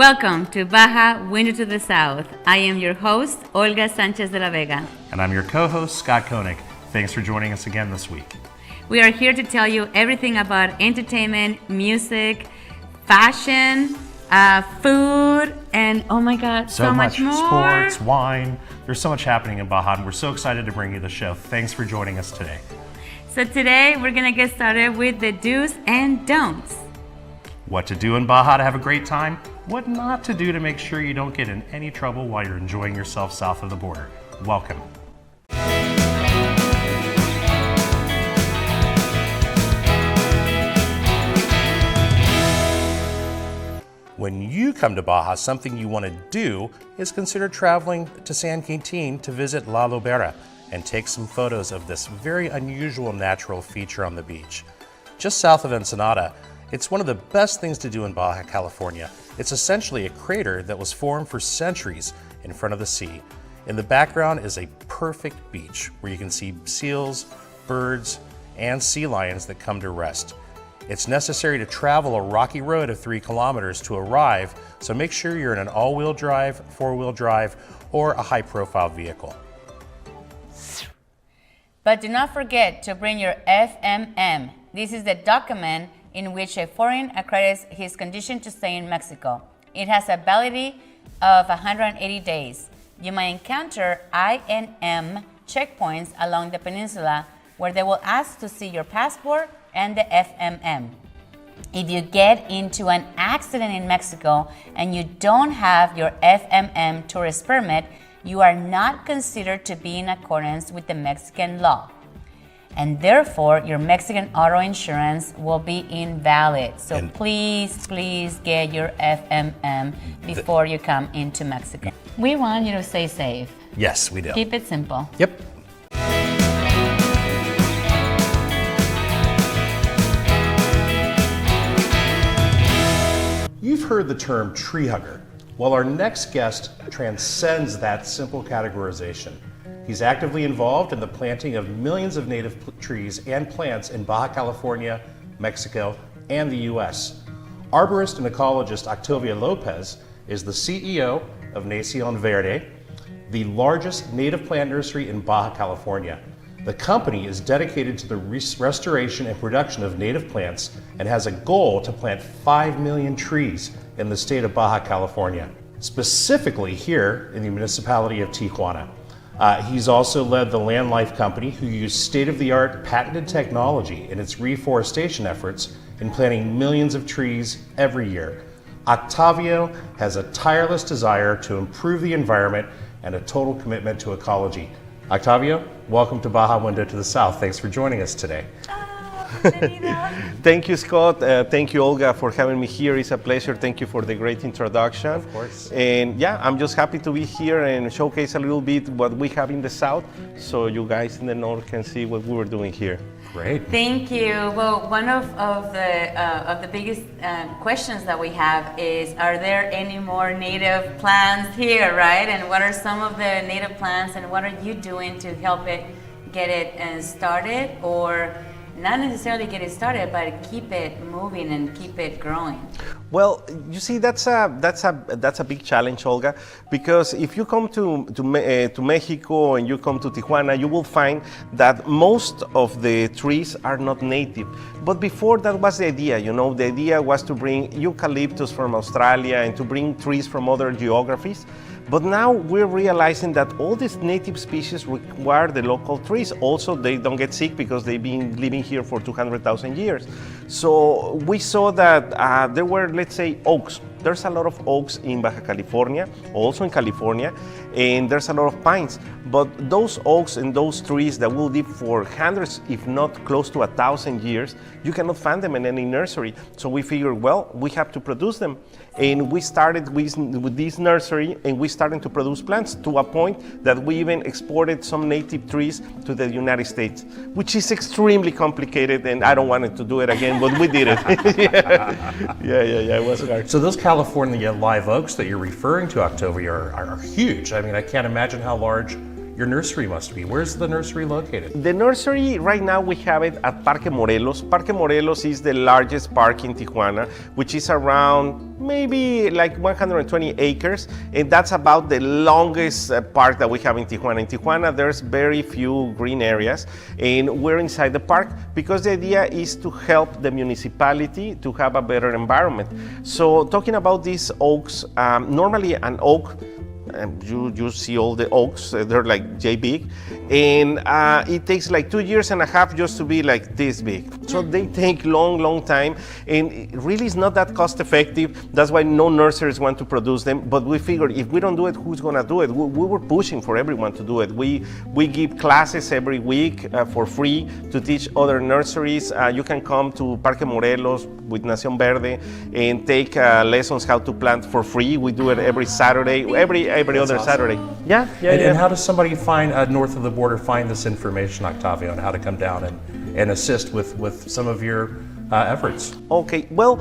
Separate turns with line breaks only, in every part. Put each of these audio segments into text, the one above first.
Welcome to Baja Window to the South. I am your host, Olga Sanchez de la Vega.
And I'm your co-host, Scott Koenig. Thanks for joining us again this week.
We are here to tell you everything about entertainment, music, fashion, food, and oh my God, so much more.
Sports, wine. There's so much happening in Baja, and we're so excited to bring you the show. Thanks for joining us today.
So today we're gonna get started with the do's and don'ts.
What to do in Baja to have a great time, what not to do to make sure you don't get in any trouble while you're enjoying yourself south of the border. Welcome. When you come to Baja, something you want to do is consider traveling to San Quintin to visit La Lobera and take some photos of this very unusual natural feature on the beach. Just south of Ensenada, it's one of the best things to do in Baja California. It's essentially a crater that was formed for centuries in front of the sea. In the background is a perfect beach where you can see seals, birds, and sea lions that come to rest. It's necessary to travel a rocky road of 3 kilometers to arrive, so make sure you're in an all-wheel drive, 4-wheel drive, or a high-profile vehicle.
But do not forget to bring your FMM. This is the document in which a foreign accredits his condition to stay in Mexico. It has a validity of 180 days. You might encounter INM checkpoints along the peninsula where they will ask to see your passport and the FMM. If you get into an accident in Mexico and you don't have your FMM tourist permit, you are not considered to be in accordance with the Mexican law. And therefore, your Mexican auto insurance will be invalid. So please get your FMM before you come into Mexico. We want you to stay safe.
Yes, we do.
Keep it simple.
Yep. You've heard the term tree hugger. Well, our next guest transcends that simple categorization. He's actively involved in the planting of millions of native trees and plants in Baja California, Mexico, and the US. Arborist and ecologist Octavio López is the CEO of Nación Verde, the largest native plant nursery in Baja California. The company is dedicated to the restoration and production of native plants and has a goal to plant 5 million trees in the state of Baja California, specifically here in the municipality of Tijuana. He's also led the Land Life Company, who used state-of-the-art patented technology in its reforestation efforts in planting millions of trees every year. Octavio has a tireless desire to improve the environment and a total commitment to ecology. Octavio, welcome to Baja Window to the South. Thanks for joining us today.
Thank you, Scott. Thank you, Olga, for having me here. It's a pleasure. Thank you for the great introduction.
Of course.
And yeah, I'm just happy to be here and showcase a little bit what we have in the South, so you guys in the North can see what we were doing here.
Great.
Thank you. Well, one of the biggest questions that we have is, are there any more native plants here, right? And what are some of the native plants, and what are you doing to help it get it started, or not necessarily get it started, but keep it moving and keep it growing?
Well, you see, that's a big challenge, Olga, because if you come to Mexico and you come to Tijuana, you will find that most of the trees are not native. But before, that was the idea, you know, the idea was to bring eucalyptus from Australia and to bring trees from other geographies. But now we're realizing that all these native species require the local trees. Also, they don't get sick because they've been living here for 200,000 years. So we saw that there were, let's say, oaks. There's a lot of oaks in Baja California, also in California, and there's a lot of pines. But those oaks and those trees that will live for hundreds, if not close to 1,000 years, you cannot find them in any nursery. So we figured, well, we have to produce them. And we started with this nursery, and we started to produce plants to a point that we even exported some native trees to the United States, which is extremely complicated, and I don't want to do it again, but we did it. yeah, it was hard.
So those California live oaks that you're referring to, Octavio, are huge. I mean, I can't imagine how large your nursery must be. Where's the nursery located?
The nursery, right now we have it at Parque Morelos. Parque Morelos is the largest park in Tijuana, which is around maybe like 120 acres. And that's about the longest park that we have in Tijuana. In Tijuana, there's very few green areas. And we're inside the park because the idea is to help the municipality to have a better environment. So talking about these oaks, normally an oak, you see all the oaks, they're like J big, and it takes like 2.5 years just to be like this big. So they take long time, and it really is not that cost effective. That's why no nurseries want to produce them. But we figured if we don't do it, who's gonna do it? We were pushing for everyone to do it. We give classes every week for free to teach other nurseries. You can come to Parque Morelos with Nación Verde and take lessons how to plant for free. We do it every Saturday, every other
awesome.
Saturday. Yeah.
And how does somebody find north of the border find this information, Octavio, on how to come down and assist with some of your efforts?
Okay, well,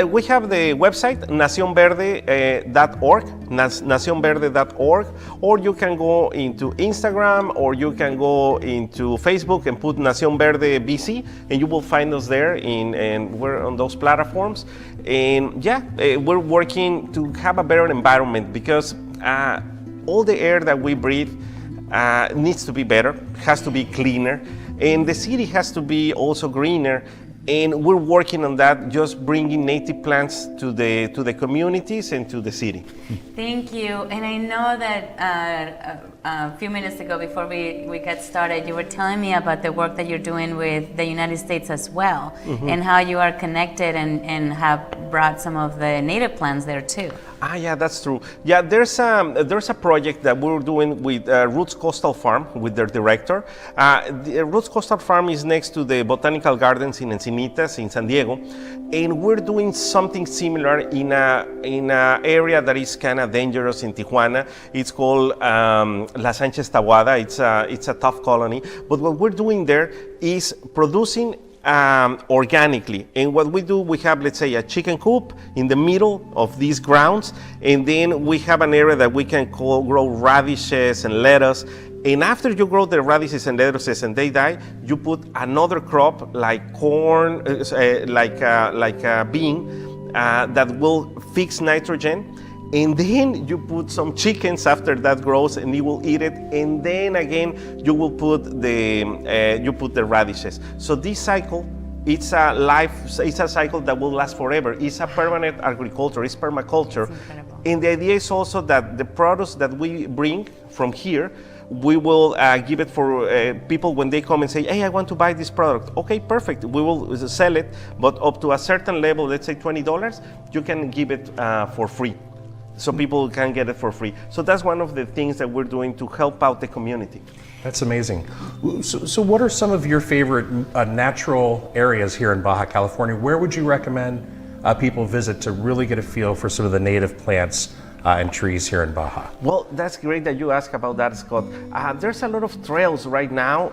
we have the website, nacionverde.org, nacionverde.org, or you can go into Instagram, or you can go into Facebook and put Nación Verde BC, and you will find us there, and we're on those platforms. And yeah, we're working to have a better environment because all the air that we breathe needs to be better, has to be cleaner, and the city has to be also greener. And we're working on that, just bringing native plants to the communities and to the city.
Thank you. And I know that a few minutes ago, before we got started, you were telling me about the work that you're doing with the United States as well, and how you are connected and have brought some of the native plants there too.
Yeah, that's true. Yeah, there's a project that we're doing with Roots Coastal Farm with their director. The Roots Coastal Farm is next to the Botanical Gardens in Encinitas in San Diego, and we're doing something similar in a area that is kind of dangerous in Tijuana. It's called La Sanchez Tahuada. It's a tough colony, but what we're doing there is producing organically. And what we do, we have, let's say, a chicken coop in the middle of these grounds, and then we have an area that we can grow radishes and lettuce. And after you grow the radishes and lettuces and they die, you put another crop like corn, like a bean that will fix nitrogen. And then you put some chickens after that grows, and it will eat it. And then again, you will put the radishes. So this cycle, it's a cycle that will last forever. It's a permanent agriculture. It's permaculture. And the idea is also that the products that we bring from here, we will give it for people when they come and say, hey, I want to buy this product. Okay, perfect. We will sell it, but up to a certain level, let's say $20, you can give it for free. So people can get it for free. So that's one of the things that we're doing to help out the community.
That's amazing. So what are some of your favorite natural areas here in Baja California? Where would you recommend people visit to really get a feel for some of the native plants and trees here in Baja?
Well, that's great that you ask about that, Scott. There's a lot of trails right now,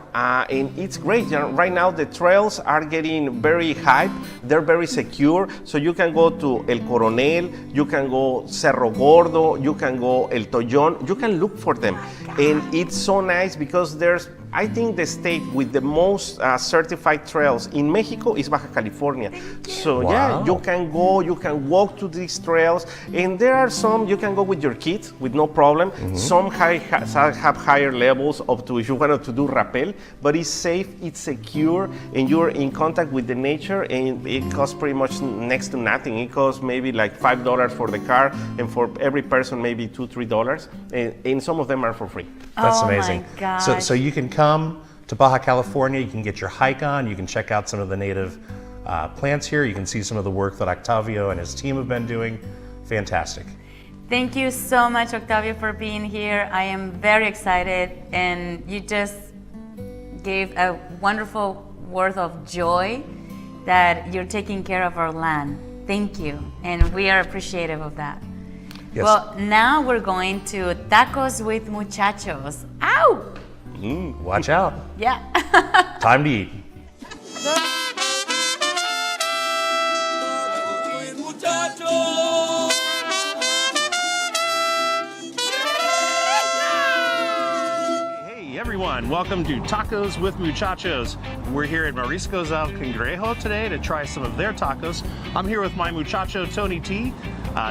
and it's great. Right now, the trails are getting very hype. They're very secure. So you can go to El Coronel, you can go Cerro Gordo, you can go El Tollón. You can look for them. And it's so nice because there's, I think the state with the most certified trails in Mexico is Baja California. So yeah, you can go, you can walk to these trails, and there are some you can go with your kids with no problem. Some have higher levels up to if you wanted to do rappel, but it's safe, it's secure, and you're in contact with the nature, and it costs pretty much next to nothing. It costs maybe like $5 for the car, and for every person maybe $2-3, and some of them are for free.
That's amazing.
My gosh.
So you can come to Baja California, you can get your hike on, you can check out some of the native plants here, you can see some of the work that Octavio and his team have been doing. Fantastic.
Thank you so much, Octavio, for being here. I am very excited, and you just gave a wonderful word of joy that you're taking care of our land. Thank you, and we are appreciative of that.
Yes.
Well, now we're going to Tacos with Muchachos. Ow!
Watch out.
Yeah.
Time to eat. welcome to Tacos with Muchachos. We're here at Mariscos El Cangrejo today to try some of their tacos. I'm here with my muchacho, Tony T.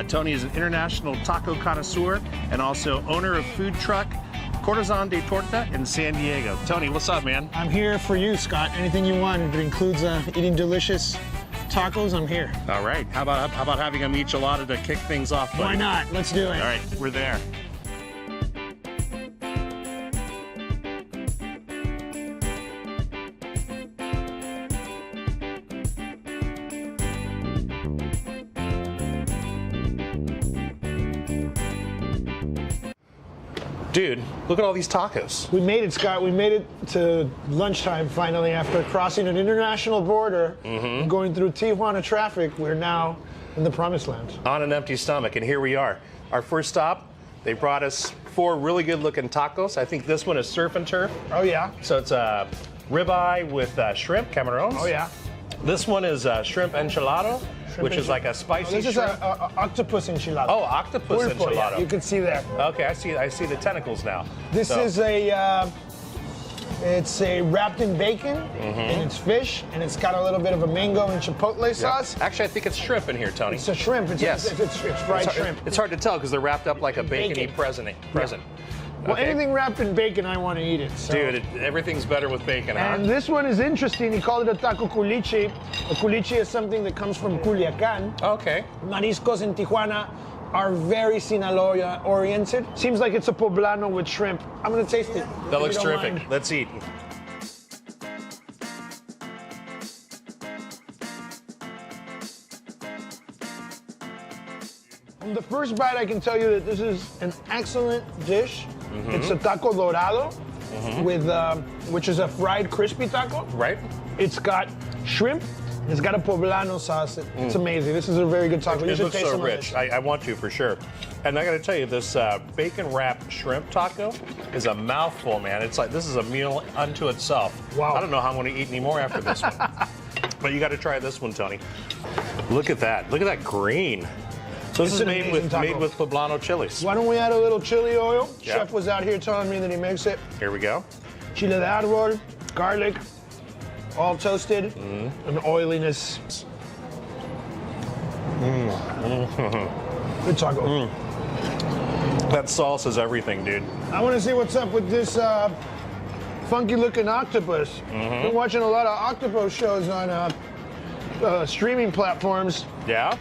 Tony is an international taco connoisseur and also owner of food truck Corazon de Torta in San Diego. Tony, what's up, man?
I'm here for you, Scott. Anything you want. If it includes eating delicious tacos, I'm here.
All right. How about having a michelada to kick things off, buddy?
Why not? Let's do it.
All right, we're there. Dude, look at all these tacos.
We made it, Scott. We made it to lunchtime finally after crossing an international border and going through Tijuana traffic. We're now in the promised land.
On an empty stomach, and here we are. Our first stop, they brought us 4 really good looking tacos. I think this one is surf and turf.
Oh, yeah.
So it's a ribeye with shrimp, camarones.
Oh, yeah.
This one is shrimp enchilado, which is like a spicy
This is
shrimp.
a octopus enchilada.
Oh, octopus
Pulpo,
enchilado.
yeah, you can see there.
Okay, I see the tentacles now.
This is it's wrapped in bacon, and it's fish, and it's got a little bit of a mango and chipotle sauce.
Actually, I think it's shrimp in here, Tony.
It's a shrimp. It's,
Yes.
it's fried shrimp.
It's hard to tell because they're wrapped up like a bacony
Bacon.
present.
Well,
Okay.
anything wrapped in bacon, I want to eat it. So.
Dude, everything's better with bacon, huh?
And this one is interesting. He called it a taco culichi. A culichi is something that comes from Culiacan.
Okay.
Mariscos in Tijuana are very Sinaloa oriented. Seems like it's a poblano with shrimp. I'm gonna taste it. if
That
you
looks
don't
terrific.
mind.
Let's eat.
From the first bite, I can tell you that this is an excellent dish. It's a taco dorado with, which is a fried crispy taco.
Right?
It's got shrimp. It's got a poblano sauce. It's amazing. This is a very good taco. You
It
should
looks
taste
so
some of
rich.
this.
I want to for sure. And I got to tell you, this bacon-wrapped shrimp taco is a mouthful, man. It's like this is a meal unto itself.
Wow.
I don't know how I'm going to eat any more after this one. But you got to try this one, Tony. Look at that. Look at that green. So this
It's
is
an
made
amazing
with
taco.
poblano chilies.
Why don't we add a little chili oil?
Yeah.
Chef was out here telling me that he makes it.
Here we go.
Chile de árbol, garlic, all toasted, and oiliness. Good taco.
That sauce is everything, dude.
I want to see what's up with this funky looking octopus. Been watching a lot of octopus shows on streaming platforms.
Yeah?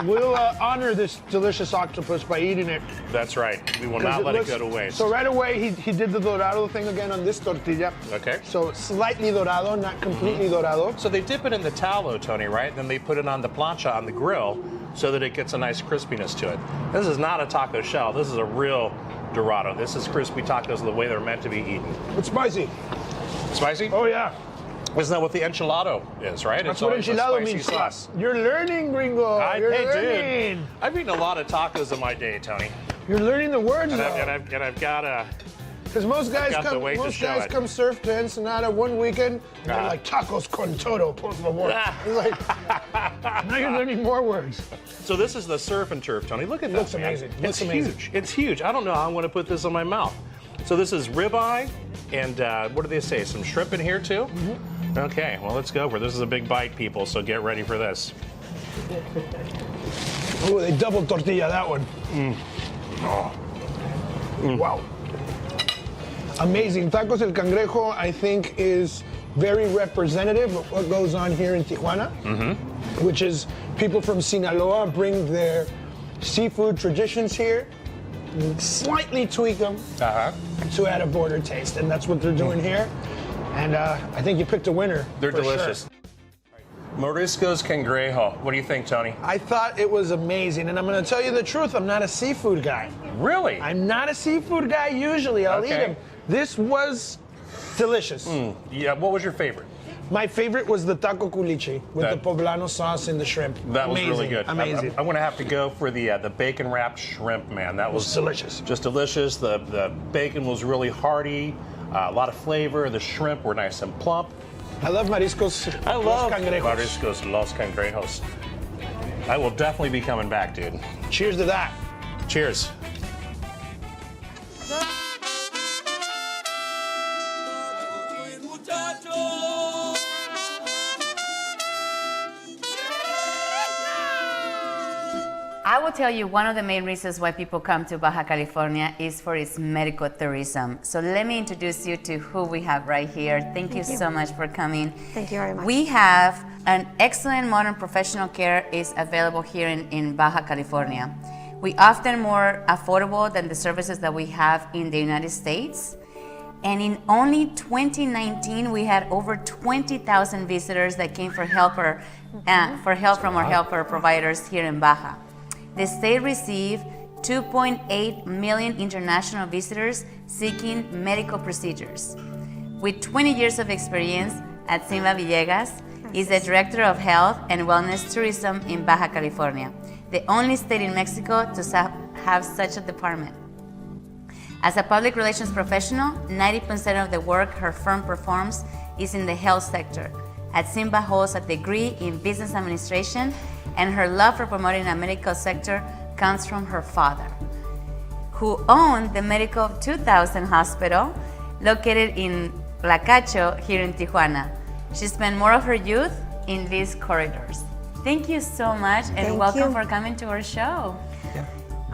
We'll honor this delicious octopus by eating it.
That's right. We will not let it go to waste.
So right away, he did the dorado thing again on this tortilla.
Okay.
So slightly dorado, not completely dorado.
So they dip it in the tallow, Tony, right? Then they put it on the plancha on the grill so that it gets a nice crispiness to it. This is not a taco shell. This is a real dorado. This is crispy tacos the way they're meant to be eaten.
It's spicy.
Spicy?
Oh yeah.
Isn't that what the enchilado is, right?
That's
It's
what
always a
enchilado
spicy
means.
sauce.
You're learning, gringo. You're
Hey,
learning.
dude. I've eaten a lot of tacos in my day, Tony.
You're learning the words,
And
though.
I've got a...
Because most guys
got the
come,
weight to
most
show
guys
it.
come surf to Ensenada one weekend, and they're
Ah.
like tacos con todo, por favor.
Ah.
It's like, now you're learning more words.
So this is the surf and turf, Tony. Look at
Looks
this, man.
amazing.
It's
Looks amazing.
huge. It's huge. I don't know how I'm going to put this in my mouth. So this is ribeye, and what do they say? Some shrimp in here too? Okay, well, let's go for it. This is a big bite, people, so get ready for this.
Oh, they doubled tortilla that one. Wow. Amazing. Tacos El Cangrejo, I think, is very representative of what goes on here in Tijuana, which is people from Sinaloa bring their seafood traditions here, slightly tweak them to add a border taste, and that's what they're doing here. And I think you picked a winner.
They're
for
delicious.
sure.
Mariscos Cangrejo. What do you think, Tony?
I thought it was amazing, and I'm going to tell you the truth. I'm not a seafood guy.
Really?
I'm not a seafood guy usually. I'll eat
Okay.
them. This was delicious.
Yeah, what was your favorite?
My favorite was the taco culichi with
That-
the poblano sauce and the shrimp.
That was
Amazing.
really good.
Amazing.
I'm going to have to go for the bacon wrapped shrimp, man. That was
delicious.
Just delicious. The bacon was really hearty, a lot of flavor. The shrimp were nice and plump.
I love mariscos.
I love
cangrejos.
Mariscos Los Cangrejos. I will definitely be coming back, dude.
Cheers to that.
Cheers.
I will tell you one of the main reasons why people come to Baja California is for its medical tourism. So let me introduce you to who we have right here. Thank you so much for coming.
Thank you very much.
We have an excellent modern professional care is available here in Baja California. We often more affordable than the services that we have in the United States. And in only 2019, we had over 20,000 visitors that came for help from our helper providers here in Baja. The state received 2.8 million international visitors seeking medical procedures. With 20 years of experience, Atzimba Villegas is the Director of Health and Wellness Tourism in Baja California, the only state in Mexico to have such a department. As a public relations professional, 90% of the work her firm performs is in the health sector. Atzimba holds a degree in business administration, and her love for promoting a medical sector comes from her father, who owned the Medical 2000 hospital located in Placacho here in Tijuana. She spent more of her youth in these corridors. Thank you so much, and
Thank
welcome
you.
for coming to our show.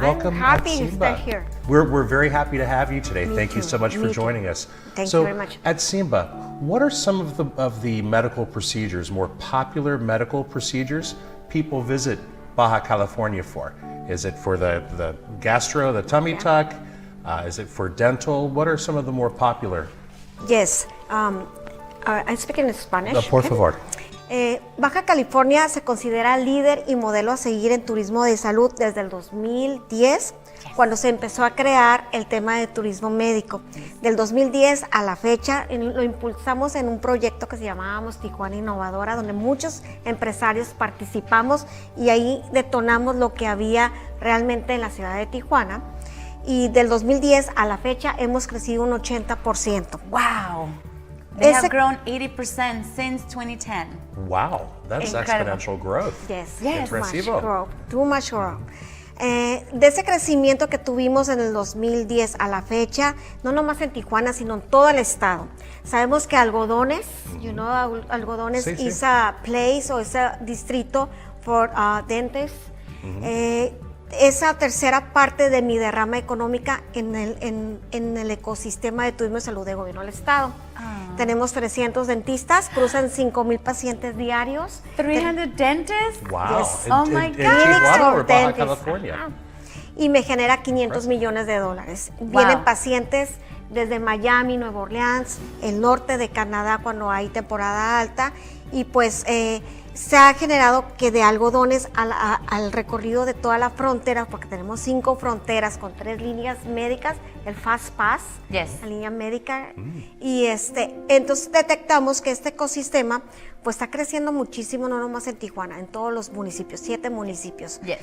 Welcome,
I'm happy to
Atzimba.
stay here.
We're very happy to have you today.
Me
Thank you
too.
so much for
Me too.
joining us.
Thank
so,
you very much.
Atzimba, what are some of the medical procedures, more popular medical procedures people visit Baja California for? Is it for the gastro, the tummy tuck? Is it for dental? What are some of the more popular?
Yes, I speak in Spanish.
Por
okay?
favor.
Baja California se considera líder y modelo a seguir en turismo de salud desde el 2010, cuando se empezó a crear el tema de turismo médico. Del 2010 a la fecha lo impulsamos en un proyecto que se llamábamos Tijuana Innovadora, donde muchos empresarios participamos y ahí detonamos lo que había realmente en la ciudad de Tijuana. Y del 2010 a la fecha hemos crecido un 80%.
Wow. They
Ese-
have grown 80% since 2010.
Wow, that's
Incredible.
exponential growth.
Yes,
Yes.
too much
Impresivo.
growth, too much growth. De ese crecimiento que tuvimos en el 2010 a la fecha, no nomás en Tijuana, sino en todo el estado. Sabemos que algodones, algodones
Sí, sí.
is a place o ese distrito for dentists. Esa tercera parte de mi derrama económica en el ecosistema de turismo y salud de gobierno del estado. Tenemos 300 dentistas, cruzan 5,000 pacientes diarios.
300 dentists?
Wow.
Yes.
Oh my
in
God.
Tijuana or Baja
Dentists.
California?
Ajá. Y me genera 500 millones de dólares. Vienen pacientes desde Miami, Nueva Orleans, el norte de Canadá cuando hay temporada alta, y pues se ha generado que de algodones al recorrido de toda la frontera, porque tenemos 5 fronteras con 3 líneas médicas, el Fast Pass,
Yes.
la línea médica, y entonces detectamos que este ecosistema pues está creciendo muchísimo, no nomás en Tijuana, en todos los municipios, 7 municipios.
Yes.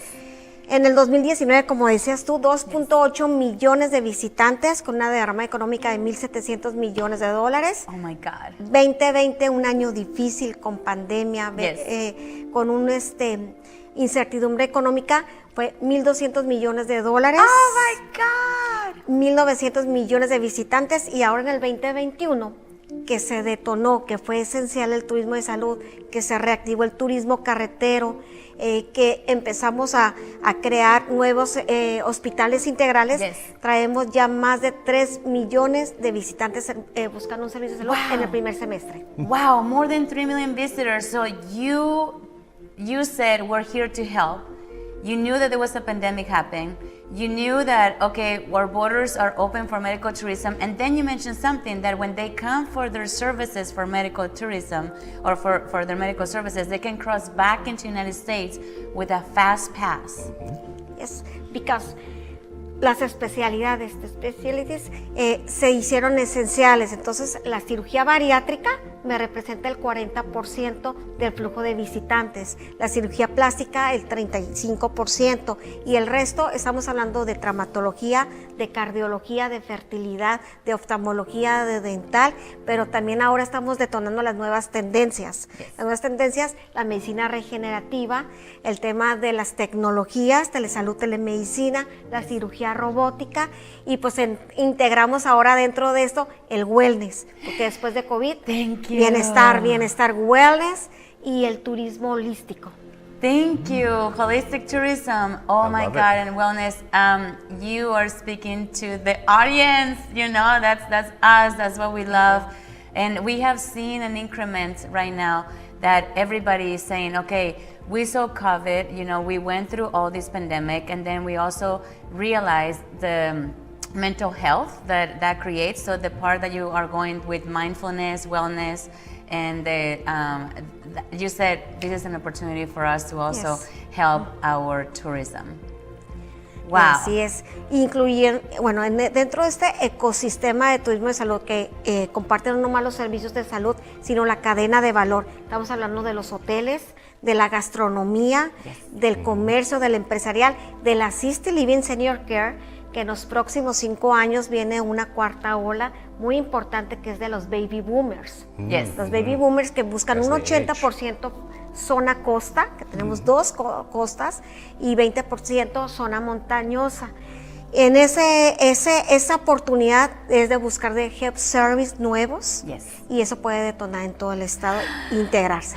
En el 2019, como decías tú, 2.8 millones de visitantes con una derrama económica de 1.700 millones de dólares.
Oh my God.
2020, un año difícil con pandemia,
Yes.
con una incertidumbre económica, fue 1.200 millones de dólares.
Oh my God.
1.900 millones de visitantes, y ahora en el 2021, que se detonó, que fue esencial el turismo de salud, que se reactivó el turismo carretero, que empezamos a crear nuevos hospitales integrales.
Yes.
Traemos ya más de 3 millones de visitantes buscando un servicio de salud
Wow.
en el primer semestre.
Wow, more than 3 million visitors. So you said we're here to help. You knew that there was a pandemic happening. You knew that, okay, our borders are open for medical tourism. And then you mentioned something that when they come for their services for medical tourism or for their medical services, they can cross back into the United States with a fast pass.
Yes, because las especialidades se hicieron esenciales. Entonces, la cirugía bariátrica me representa el 40% del flujo de visitantes, la cirugía plástica el 35%, y el resto estamos hablando de traumatología, de cardiología, de fertilidad, de oftalmología, de dental, pero también ahora estamos detonando las nuevas tendencias. Las nuevas tendencias, la medicina regenerativa, el tema de las tecnologías, telesalud, telemedicina, la cirugía robótica, y pues integramos ahora dentro de esto el wellness, porque después de COVID,
Thank you.
bienestar, wellness y el turismo holístico.
Thank you. Holistic tourism. Oh
I
my
love
God,
it.
and wellness. You are speaking to the audience. You know, that's us. That's what we love. And we have seen an increment right now that everybody is saying, okay, we saw COVID, you know, we went through all this pandemic, and then we also realized the mental health that creates. So the part that you are going with mindfulness, wellness, and you said this is an opportunity for us to also
Yes.
help our tourism. Wow.
Así es, incluyen, bueno, dentro de este ecosistema de turismo de salud que comparten no más los servicios de salud, sino la cadena de valor. Estamos hablando de los hoteles, de la gastronomía, del comercio, del empresarial, del Assisted Living Senior Care, que en los próximos 5 años viene una cuarta ola muy importante que es de los baby boomers.
Yes.
Los baby boomers que buscan
As
un
they age.
80% zona costa, que tenemos dos costas, y 20% zona montañosa. En esa oportunidad es de buscar de health service nuevos,
Yes.
y eso puede detonar en todo el estado e integrarse.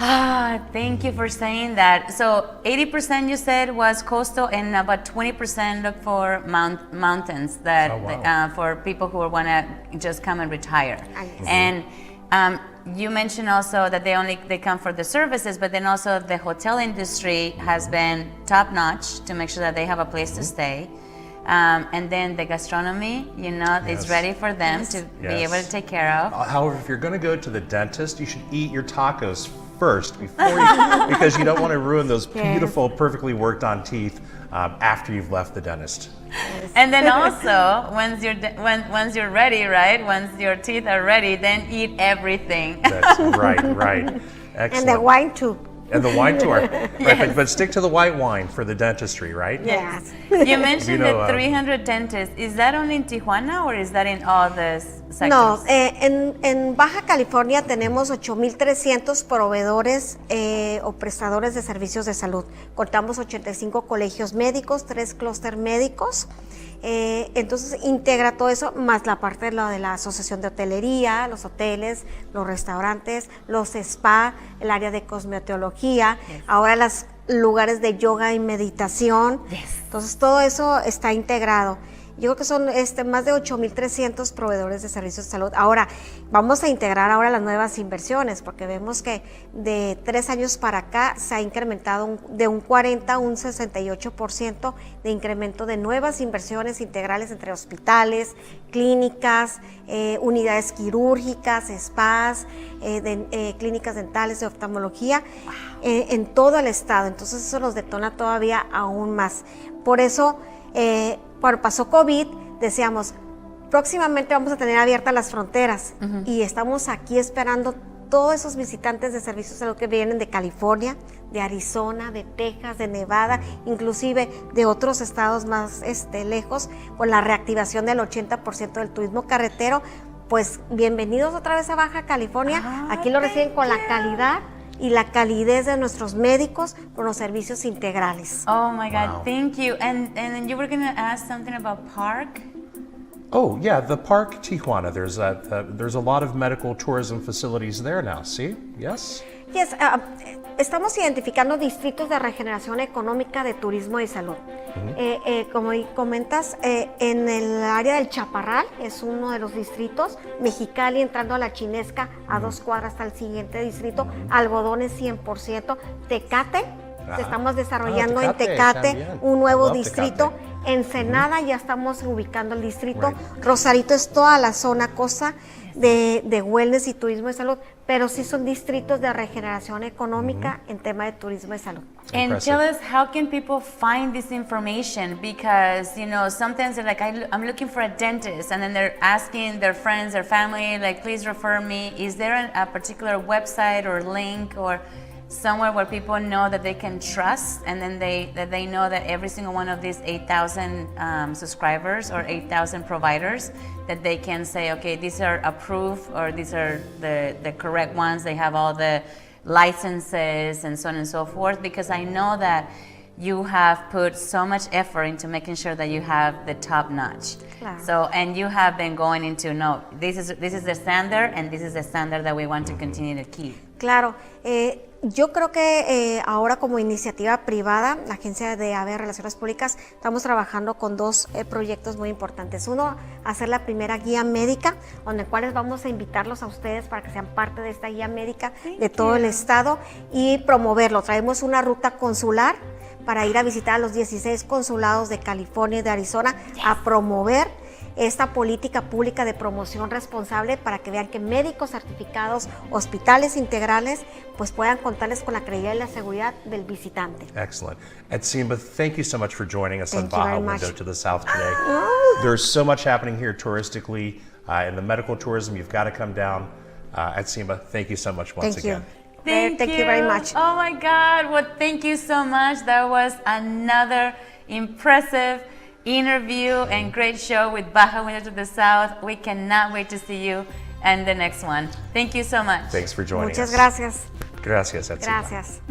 Thank you for saying that. So 80% you said was coastal, and about 20% for mountains that
Oh, wow.
for people who want to just come and retire.
Yes.
And you mentioned also that they come for the services, but then also the hotel industry has been top notch to make sure that they have a place to stay. And then the gastronomy, you know, is
Yes.
ready for them to be
Yes.
able to take care of.
However, if you're going to go to the dentist, you should eat your tacos first before you, because you don't want to ruin those beautiful, perfectly worked on teeth after you've left the dentist.
And then also, once you're ready, right? Once your teeth are ready, then eat everything.
That's right. Excellent.
And the wine too.
And the wine tour. Right, but stick to the white wine for the dentistry, right?
Yes.
You mentioned
You know,
the 300 dentists. Is that only in Tijuana or is that in all the sectors?
No, en Baja California tenemos 8,300 proveedores o prestadores de servicios de salud. Contamos 85 colegios médicos, 3 clúster médicos. Entonces integra todo eso, más la parte de la asociación de hotelería, los hoteles, los restaurantes, los spa, el área de cosmetología, ahora los lugares de yoga y meditación. Entonces todo eso está integrado. Yo creo que son más de 8,300 proveedores de servicios de salud. Ahora, vamos a integrar ahora las nuevas inversiones, porque vemos que de 3 años para acá se ha incrementado de un 40 a un 68% de incremento de nuevas inversiones integrales entre hospitales, clínicas, unidades quirúrgicas, spas, clínicas dentales, de oftalmología, en todo el estado. Entonces eso nos detona todavía aún más. Por eso, cuando pasó COVID, decíamos, próximamente vamos a tener abiertas las fronteras, y estamos aquí esperando todos esos visitantes de servicios de salud que vienen de California, de Arizona, de Texas, de Nevada, inclusive de otros estados más lejos, con la reactivación del 80% del turismo carretero. Pues bienvenidos otra vez a Baja California. Aquí lo reciben con la calidad y la calidez de nuestros médicos con los servicios integrales.
Oh my God,
Wow.
thank you. And then you were going to ask something about park?
Oh, yeah, the Park Tijuana. There's a lot of medical tourism facilities there now, see? Yes?
Yes, estamos identificando distritos de regeneración económica de turismo y salud. Como comentas, en el área del Chaparral es uno de los distritos, Mexicali entrando a la Chinesca, a 2 cuadras hasta el siguiente distrito, Algodones 100%, Tecate, estamos desarrollando en Tecate
también.
un nuevo
I love
distrito,
Tecate.
Ensenada ya estamos ubicando el distrito,
Right.
Rosarito es toda la zona costa de wellness y turismo de salud, pero sí son distritos de regeneración económica en tema de turismo de salud.
And
Impressive.
tell us, how can people find this information? Because, you know, sometimes they're like, I'm looking for a dentist, and then they're asking their friends, their family, like, please refer me. Is there a particular website or link or somewhere where people know that they can trust, and then they know that every single one of these 8,000 subscribers or 8,000 providers, that they can say, okay, these are approved, or these are the correct ones, they have all the licenses and so on and so forth? Because I know that you have put so much effort into making sure that you have the top notch.
Claro.
So, and you have been going into, no, this is the standard, and this is the standard that we want to continue to keep.
Claro, yo creo que ahora como iniciativa privada, la Agencia de AVE de Relaciones Públicas, estamos trabajando con dos proyectos muy importantes. Uno, hacer la primera guía médica, donde cuales vamos a invitarlos a ustedes para que sean parte de esta guía médica de todo el estado y promoverlo. Traemos una ruta consular para ir a visitar a los 16 consulados de California y de Arizona a promover esta política pública de promoción responsable para que vean que médicos certificados, hospitales integrales, pues puedan contarles con la credibilidad y la seguridad del visitante.
Excellent. Atzimba, thank you so much for joining us on
Thank you
Baja
very much.
Window to the South today. There's so much happening here touristically. In the medical tourism, you've got to come down. Atzimba, thank you so much once
Thank you.
again.
Thank you very much.
Oh my God. Well, thank you so much. That was another impressive interview and great show with Baja Window to the South. We cannot wait to see you and the next one. Thank you so much.
Thanks for joining
Muchas
us.
gracias.
Gracias, Atzimba.
Gracias.